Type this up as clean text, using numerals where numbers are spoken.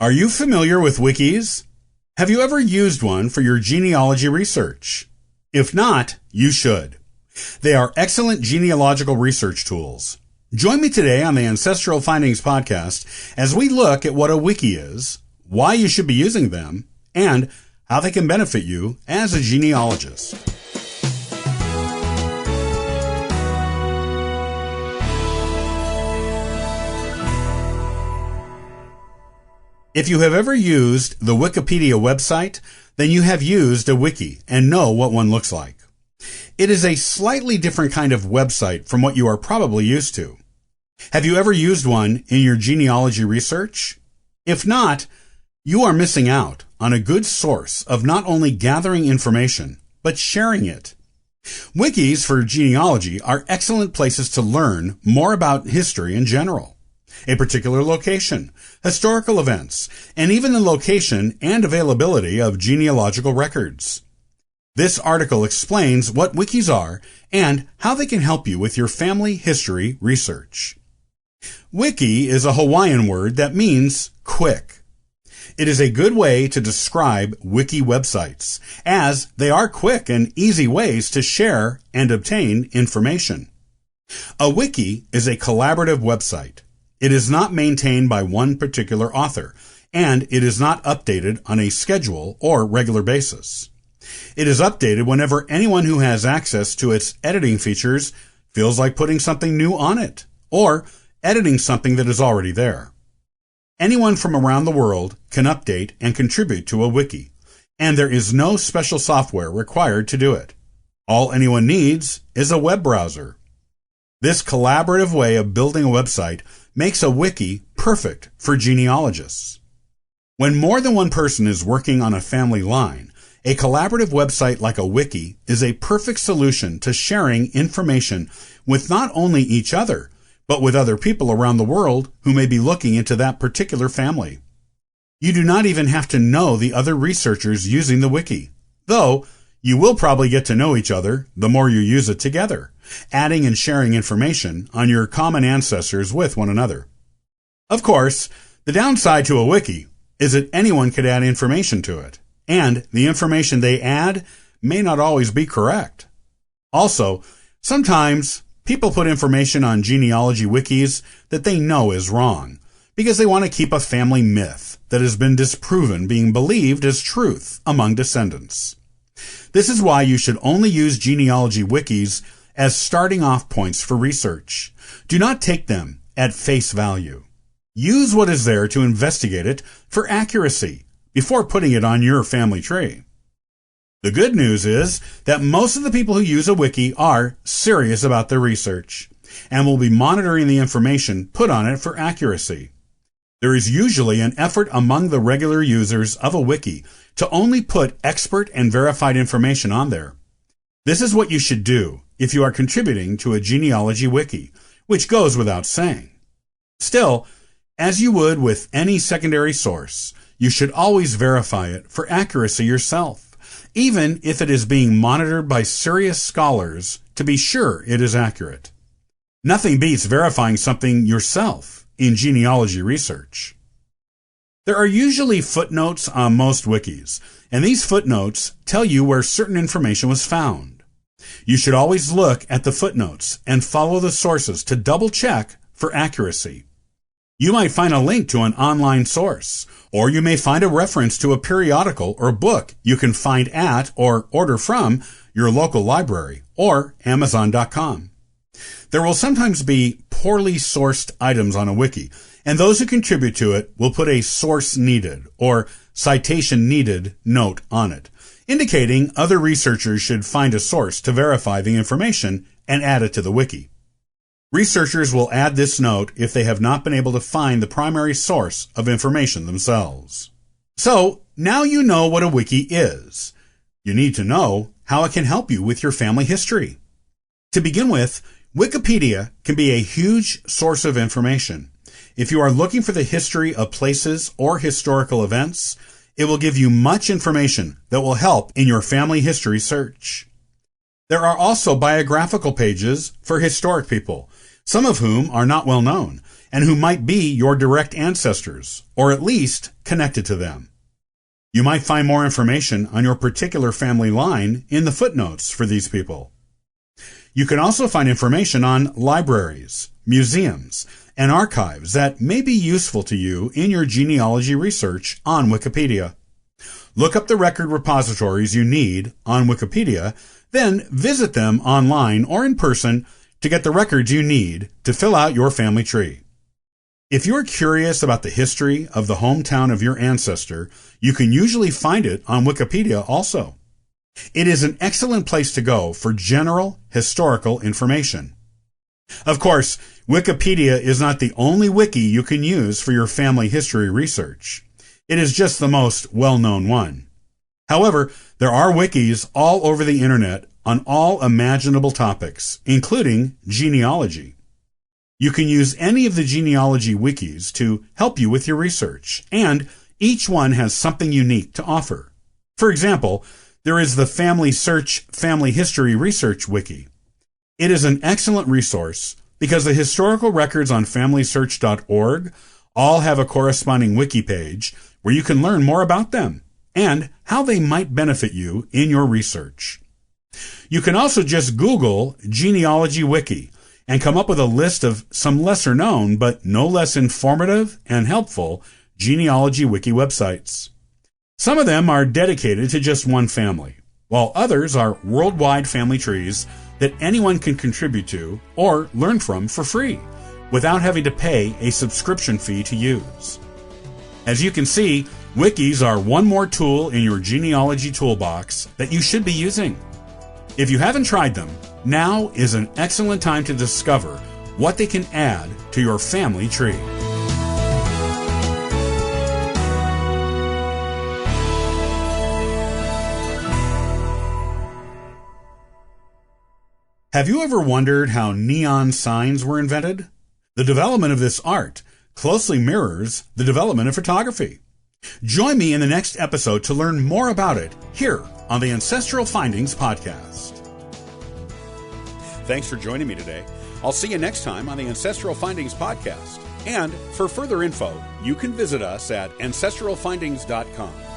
Are you familiar with wikis? Have you ever used one for your genealogy research? If not, you should. They are excellent genealogical research tools. Join me today on the Ancestral Findings Podcast as we look at what a wiki is, why you should be using them, and how they can benefit you as a genealogist. If you have ever used the Wikipedia website, then you have used a wiki and know what one looks like. It is a slightly different kind of website from what you are probably used to. Have you ever used one in your genealogy research? If not, you are missing out on a good source of not only gathering information, but sharing it. Wikis for genealogy are excellent places to learn more about history in general, a particular location, historical events, and even the location and availability of genealogical records. This article explains what wikis are and how they can help you with your family history research. Wiki is a Hawaiian word that means quick. It is a good way to describe wiki websites, as they are quick and easy ways to share and obtain information. A wiki is a collaborative website. It is not maintained by one particular author, and it is not updated on a schedule or regular basis. It is updated whenever anyone who has access to its editing features feels like putting something new on it, or editing something that is already there. Anyone from around the world can update and contribute to a wiki, and there is no special software required to do it. All anyone needs is a web browser. This collaborative way of building a website makes a wiki perfect for genealogists. When more than one person is working on a family line, a collaborative website like a wiki is a perfect solution to sharing information with not only each other, but with other people around the world who may be looking into that particular family. You do not even have to know the other researchers using the wiki, though you will probably get to know each other the more you use it together, adding and sharing information on your common ancestors with one another. Of course, the downside to a wiki is that anyone could add information to it, and the information they add may not always be correct. Also, sometimes people put information on genealogy wikis that they know is wrong, because they want to keep a family myth that has been disproven being believed as truth among descendants. This is why you should only use genealogy wikis as starting off points for research. Do not take them at face value. Use what is there to investigate it for accuracy before putting it on your family tree. The good news is that most of the people who use a wiki are serious about their research and will be monitoring the information put on it for accuracy. There is usually an effort among the regular users of a wiki to only put expert and verified information on there. This is what you should do if you are contributing to a genealogy wiki, which goes without saying. Still, as you would with any secondary source, you should always verify it for accuracy yourself, even if it is being monitored by serious scholars to be sure it is accurate. Nothing beats verifying something yourself in genealogy research. There are usually footnotes on most wikis, and these footnotes tell you where certain information was found. You should always look at the footnotes and follow the sources to double-check for accuracy. You might find a link to an online source, or you may find a reference to a periodical or book you can find at or order from your local library or Amazon.com. There will sometimes be poorly sourced items on a wiki, and those who contribute to it will put a source needed or citation needed note on it, indicating other researchers should find a source to verify the information and add it to the wiki. Researchers will add this note if they have not been able to find the primary source of information themselves. So, now you know what a wiki is. You need to know how it can help you with your family history. To begin with, Wikipedia can be a huge source of information. If you are looking for the history of places or historical events, it will give you much information that will help in your family history search. There are also biographical pages for historic people, some of whom are not well known, and who might be your direct ancestors, or at least connected to them. You might find more information on your particular family line in the footnotes for these people. You can also find information on libraries, museums, and archives that may be useful to you in your genealogy research on Wikipedia. Look up the record repositories you need on Wikipedia, then visit them online or in person to get the records you need to fill out your family tree. If you're curious about the history of the hometown of your ancestor, you can usually find it on Wikipedia also. It is an excellent place to go for general historical information. Of course, Wikipedia is not the only wiki you can use for your family history research. It is just the most well-known one. However, there are wikis all over the internet on all imaginable topics, including genealogy. You can use any of the genealogy wikis to help you with your research, and each one has something unique to offer. For example, there is the Family Search Family History Research Wiki. It is an excellent resource because the historical records on FamilySearch.org all have a corresponding wiki page where you can learn more about them and how they might benefit you in your research. You can also just Google Genealogy Wiki and come up with a list of some lesser known but no less informative and helpful genealogy wiki websites. Some of them are dedicated to just one family, while others are worldwide family trees that anyone can contribute to or learn from for free without having to pay a subscription fee to use. As you can see, wikis are one more tool in your genealogy toolbox that you should be using. If you haven't tried them, now is an excellent time to discover what they can add to your family tree. Have you ever wondered how neon signs were invented? The development of this art closely mirrors the development of photography. Join me in the next episode to learn more about it here on the Ancestral Findings Podcast. Thanks for joining me today. I'll see you next time on the Ancestral Findings Podcast. And for further info, you can visit us at ancestralfindings.com.